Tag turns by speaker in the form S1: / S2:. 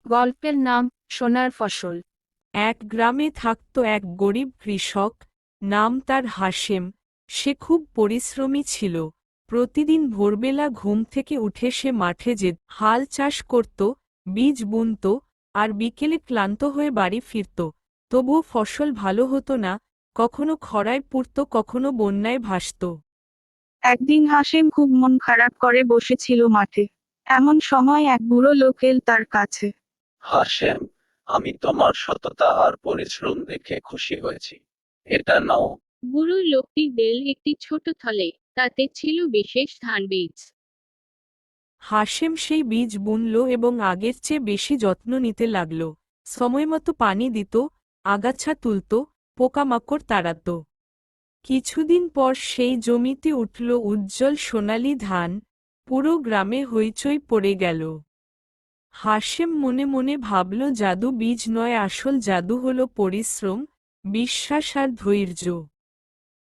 S1: গল্পের নাম সোনার ফসল।
S2: এক গ্রামে থাকত এক গরিব কৃষক, নাম তার হাশেম। সে খুব পরিশ্রমী ছিল। প্রতিদিন ভোরবেলা ঘুম থেকে উঠে সে মাঠে যেত, হাল চাষ করত, বীজ বুনত, আর বিকেলে ক্লান্ত হয়ে বাড়ি ফিরত। তবুও ফসল ভালো হতো না, কখনো খরায় পুড়ত, কখনো বন্যায় ভাসত।
S3: একদিন হাসেম খুব মন খারাপ করে বসেছিল মাঠে। এমন সময় এক বুড়ো লোক এল তার কাছে।
S4: হাশেম, আমি তোমার সততা আর পরিশ্রম দেখে খুশি হয়েছি। এটা নাও।
S5: বুড়ো লোকটি দিল একটি ছোট থলে, তাতে ছিল বিশেষ ধান বীজ।
S2: হাশেম সেই বীজ বুনল এবং আগের চেয়ে বেশি যত্ন নিতে লাগল। সময়মতো পানি দিত, আগাছা তুলত, পোকামাকড় তাড়াত। কিছুদিন পর সেই জমিতে উঠল উজ্জ্বল সোনালি ধান। পুরো গ্রামে হইচই পড়ে গেল। হাশেম মনে মনে ভাবল, জাদু বীজ নয়, আসল জাদু হল পরিশ্রম, বিশ্বাস আর ধৈর্য।